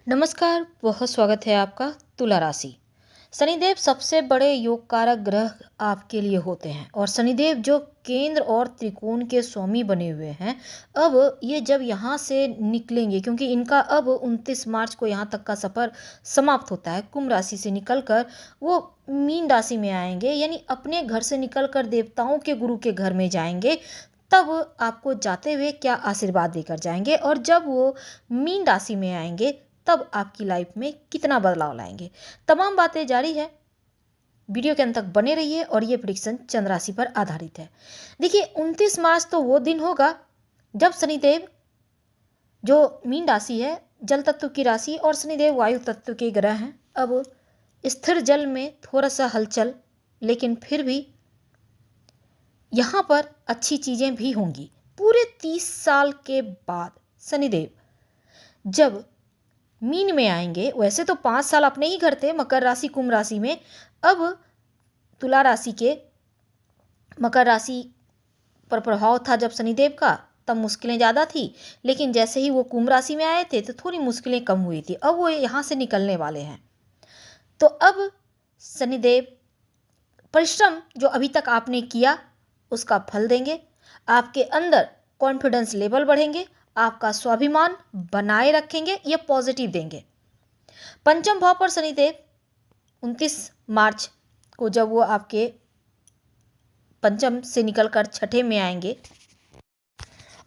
नमस्कार, बहुत स्वागत है आपका। तुला राशि। शनिदेव सबसे बड़े योग कारक ग्रह आपके लिए होते हैं और शनिदेव जो केंद्र और त्रिकोण के स्वामी बने हुए हैं। अब ये जब यहाँ से निकलेंगे, क्योंकि इनका अब 29 मार्च को यहाँ तक का सफ़र समाप्त होता है, कुंभ राशि से निकलकर वो मीन राशि में आएंगे, यानी अपने घर से निकलकर देवताओं के गुरु के घर में जाएंगे। तब आपको जाते हुए क्या आशीर्वाद देकर जाएंगे और जब वो मीन राशि में आएंगे तब आपकी लाइफ में कितना बदलाव लाएंगे, तमाम बातें जारी है। वीडियो के अंत तक बने रहिए और ये प्रिडिक्शन चंद्र राशि पर आधारित है। देखिए, 29 मार्च तो वो दिन होगा जब शनिदेव, जो मीन राशि है, जल तत्व की राशि, और शनिदेव वायु तत्व के ग्रह हैं। अब स्थिर जल में थोड़ा सा हलचल, लेकिन फिर भी यहाँ पर अच्छी चीज़ें भी होंगी। पूरे 30 साल के बाद शनिदेव जब मीन में आएंगे, वैसे तो 5 साल अपने ही घर थे, मकर राशि कुंभ राशि में। अब तुला राशि के मकर राशि पर प्रभाव था जब शनिदेव का, तब मुश्किलें ज़्यादा थी, लेकिन जैसे ही वो कुंभ राशि में आए थे तो थोड़ी मुश्किलें कम हुई थी। अब वो यहाँ से निकलने वाले हैं। तो अब शनिदेव परिश्रम जो अभी तक आपने किया उसका फल देंगे। आपके अंदर कॉन्फिडेंस लेवल बढ़ेंगे, आपका स्वाभिमान बनाए रखेंगे, ये पॉजिटिव देंगे। पंचम भाव पर शनिदेव 29 मार्च को जब वो आपके पंचम से निकलकर छठे में आएंगे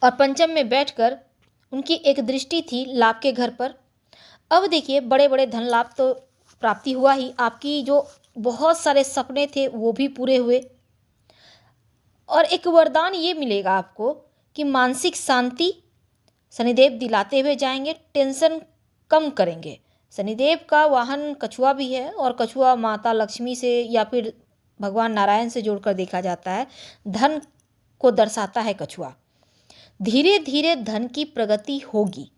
और पंचम में बैठकर उनकी एक दृष्टि थी लाभ के घर पर। अब देखिए, बड़े बड़े धन लाभ तो प्राप्ति हुआ ही, आपकी जो बहुत सारे सपने थे वो भी पूरे हुए, और एक वरदान ये मिलेगा आपको कि मानसिक शांति शनिदेव दिलाते हुए जाएंगे, टेंशन कम करेंगे। शनिदेव का वाहन कछुआ भी है और कछुआ माता लक्ष्मी से या फिर भगवान नारायण से जोड़कर देखा जाता है। धन को दर्शाता है कछुआ। धीरे धीरे धन की प्रगति होगी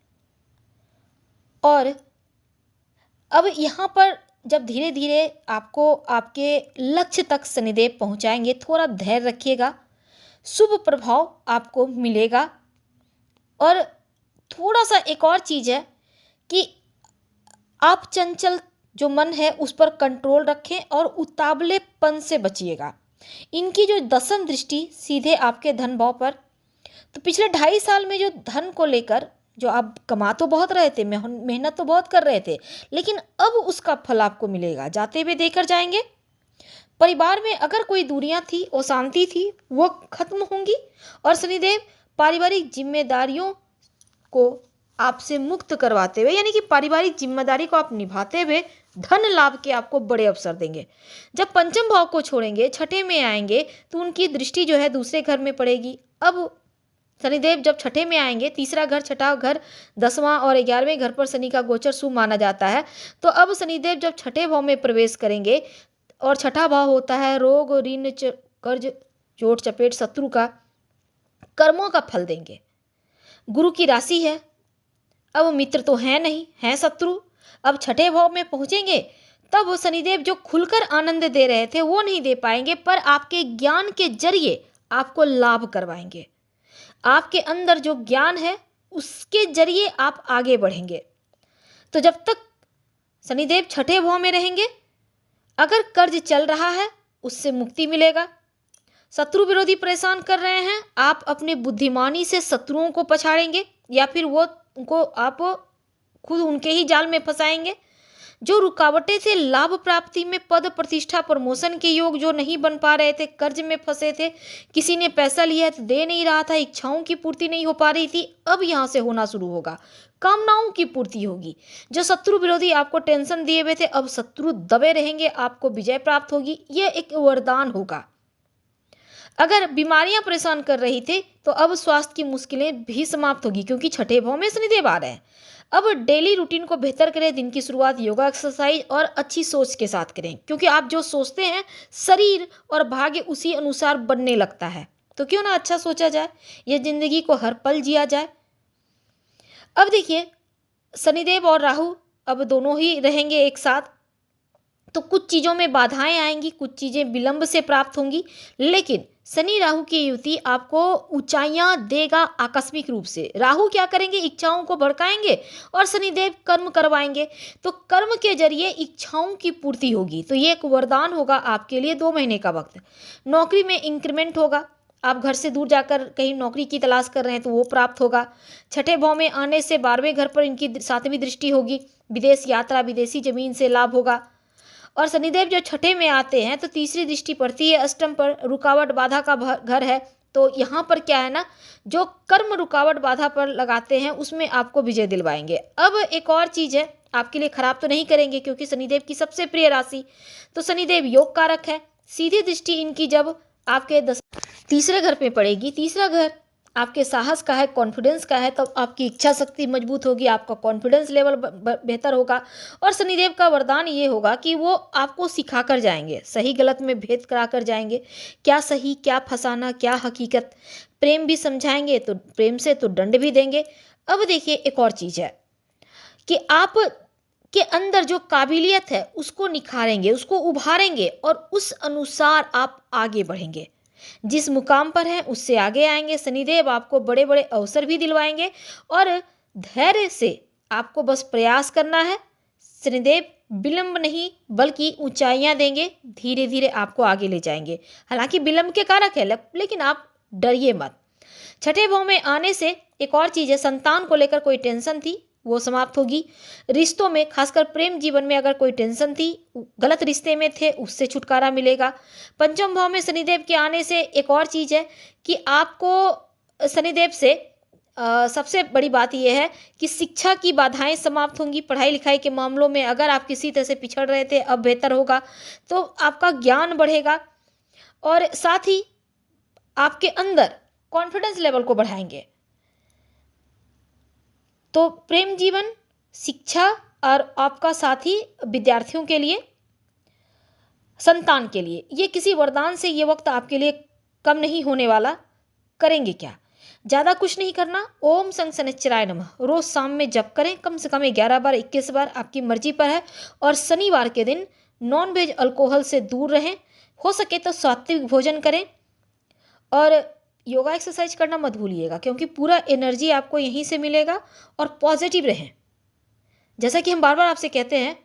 और अब यहाँ पर जब धीरे धीरे आपको आपके लक्ष्य तक शनिदेव पहुँचाएंगे, थोड़ा धैर्य रखिएगा, शुभ प्रभाव आपको मिलेगा। और थोड़ा सा एक और चीज़ है कि आप चंचल जो मन है उस पर कंट्रोल रखें और उतावलेपन से बचिएगा। इनकी जो दसम दृष्टि सीधे आपके धन भाव पर, तो पिछले 2.5 साल में जो धन को लेकर जो आप कमा तो बहुत रहे थे, मेहनत तो बहुत कर रहे थे, लेकिन अब उसका फल आपको मिलेगा, जाते हुए देकर जाएंगे। परिवार में अगर कोई दूरियां थी, अशांति थी, वो खत्म होंगी और शनिदेव पारिवारिक जिम्मेदारियों को आपसे मुक्त करवाते हुए, यानी कि पारिवारिक जिम्मेदारी को आप निभाते हुए धन लाभ के आपको बड़े अवसर देंगे। जब पंचम भाव को छोड़ेंगे, छठे में आएंगे, तो उनकी दृष्टि जो है दूसरे घर में पड़ेगी। अब शनिदेव जब छठे में आएंगे, तीसरा घर, छठा घर, 10वां और 11वें घर पर शनि का गोचर शुभ माना जाता है। तो अब शनिदेव जब छठे भाव में प्रवेश करेंगे, और छठा भाव होता है रोग, ऋण, कर्ज, चोट चपेट, शत्रु का, कर्मों का फल देंगे। गुरु की राशि है, अब मित्र तो है नहीं, है शत्रु। अब छठे भाव में पहुंचेंगे तब शनिदेव जो खुलकर आनंद दे रहे थे वो नहीं दे पाएंगे, पर आपके ज्ञान के जरिए आपको लाभ करवाएंगे। आपके अंदर जो ज्ञान है उसके जरिए आप आगे बढ़ेंगे। तो जब तक शनिदेव छठे भाव में रहेंगे, अगर कर्ज चल रहा है उससे मुक्ति मिलेगा। शत्रु विरोधी परेशान कर रहे हैं, आप अपने बुद्धिमानी से शत्रुओं को पछाड़ेंगे या फिर वो उनको आप खुद उनके ही जाल में फंसाएंगे। जो रुकावटें थे लाभ प्राप्ति में, पद प्रतिष्ठा प्रमोशन के योग जो नहीं बन पा रहे थे, कर्ज में फंसे थे, किसी ने पैसा लिया तो दे नहीं रहा था, इच्छाओं की पूर्ति नहीं हो पा रही थी, अब यहाँ से होना शुरू होगा, कामनाओं की पूर्ति होगी। जो शत्रु विरोधी आपको टेंशन दिए हुए थे, अब शत्रु दबे रहेंगे, आपको विजय प्राप्त होगी। ये एक वरदान होगा। अगर बीमारियां परेशान कर रही थी तो अब स्वास्थ्य की मुश्किलें भी समाप्त होगी, क्योंकि छठे भाव में शनिदेव आ रहे हैं। अब डेली रूटीन को बेहतर करें, दिन की शुरुआत योगा, एक्सरसाइज और अच्छी सोच के साथ करें, क्योंकि आप जो सोचते हैं शरीर और भाग्य उसी अनुसार बनने लगता है। तो क्यों ना अच्छा सोचा जाए, ये जिंदगी को हर पल जिया जाए। अब देखिए, शनिदेव और राहु अब दोनों ही रहेंगे एक साथ, तो कुछ चीज़ों में बाधाएं आएंगी, कुछ चीज़ें विलंब से प्राप्त होंगी, लेकिन शनि राहु की युति आपको ऊंचाइयां देगा आकस्मिक रूप से। राहु क्या करेंगे, इच्छाओं को भड़काएंगे और शनिदेव कर्म करवाएंगे, तो कर्म के जरिए इच्छाओं की पूर्ति होगी। तो ये एक वरदान होगा आपके लिए 2 महीने का वक्त। नौकरी में इंक्रीमेंट होगा, आप घर से दूर जाकर कहीं नौकरी की तलाश कर रहे हैं तो वो प्राप्त होगा। छठे भाव में आने से 12वें घर पर इनकी 7वीं दृष्टि होगी, विदेश यात्रा, विदेशी जमीन से लाभ होगा। और शनिदेव जो छठे में आते हैं तो तीसरी दृष्टि पड़ती है अष्टम पर, रुकावट बाधा का घर है। तो यहाँ पर क्या है ना, जो कर्म रुकावट बाधा पर लगाते हैं उसमें आपको विजय दिलवाएंगे। अब एक और चीज़ है, आपके लिए खराब तो नहीं करेंगे क्योंकि शनिदेव की सबसे प्रिय राशि, तो शनिदेव योग कारक है। सीधी दृष्टि इनकी जब आपके तीसरे घर पे पड़ेगी, तीसरा घर आपके साहस का है, कॉन्फिडेंस का है, तब आपकी इच्छा शक्ति मजबूत होगी, आपका कॉन्फिडेंस लेवल बेहतर होगा। और शनिदेव का वरदान ये होगा कि वो आपको सिखा कर जाएंगे, सही गलत में भेद करा कर जाएंगे, क्या सही क्या फसाना क्या हकीकत। प्रेम भी समझाएंगे तो प्रेम से, तो दंड भी देंगे। अब देखिए एक और चीज़ है कि आप के अंदर जो काबिलियत है उसको निखारेंगे, उसको उभारेंगे और उस अनुसार आप आगे बढ़ेंगे। जिस मुकाम पर हैं उससे आगे आएंगे। शनिदेव आपको बड़े बड़े अवसर भी दिलवाएंगे और धैर्य से आपको बस प्रयास करना है। शनिदेव विलंब नहीं बल्कि ऊंचाइयां देंगे, धीरे धीरे आपको आगे ले जाएंगे। हालांकि विलंब के कारक है लेकिन आप डरिए मत। छठे भाव में आने से एक और चीज़ है, संतान को लेकर कोई टेंशन थी वो समाप्त होगी। रिश्तों में, खासकर प्रेम जीवन में अगर कोई टेंशन थी, गलत रिश्ते में थे, उससे छुटकारा मिलेगा। पंचम भाव में शनिदेव के आने से एक और चीज़ है कि आपको शनिदेव से सबसे बड़ी बात यह है कि शिक्षा की बाधाएं समाप्त होंगी। पढ़ाई लिखाई के मामलों में अगर आप किसी तरह से पिछड़ रहे थे अब बेहतर होगा, तो आपका ज्ञान बढ़ेगा और साथ ही आपके अंदर कॉन्फिडेंस लेवल को बढ़ाएंगे। तो प्रेम जीवन, शिक्षा और आपका साथी, विद्यार्थियों के लिए, संतान के लिए, ये किसी वरदान से ये वक्त आपके लिए कम नहीं होने वाला। करेंगे क्या, ज़्यादा कुछ नहीं करना। ओम संग शनिश्चराय नमः रोज शाम में जप करें, कम से कम 11 बार 21 बार, आपकी मर्जी पर है। और शनिवार के दिन नॉन वेज अल्कोहल से दूर रहें, हो सके तो सात्विक भोजन करें और योगा एक्सरसाइज करना मत भूलिएगा क्योंकि पूरा एनर्जी आपको यहीं से मिलेगा। और पॉजिटिव रहें, जैसा कि हम बार बार आपसे कहते हैं,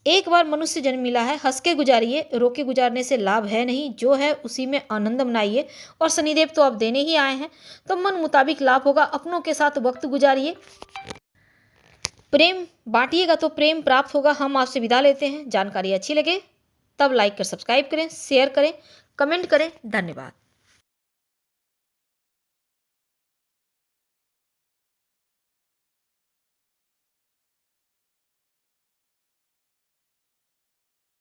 एक बार मनुष्य जन्म मिला है, हंस के गुजारिए, रो के गुजारने से लाभ है नहीं। जो है उसी में आनंद मनाइए और शनिदेव तो आप देने ही आए हैं, तो मन मुताबिक लाभ होगा। अपनों के साथ वक्त गुजारिए, प्रेम बांटिएगा तो प्रेम प्राप्त होगा। हम आपसे विदा लेते हैं। जानकारी अच्छी लगे तब लाइक कर सब्सक्राइब करें, शेयर करें, कमेंट करें। धन्यवाद।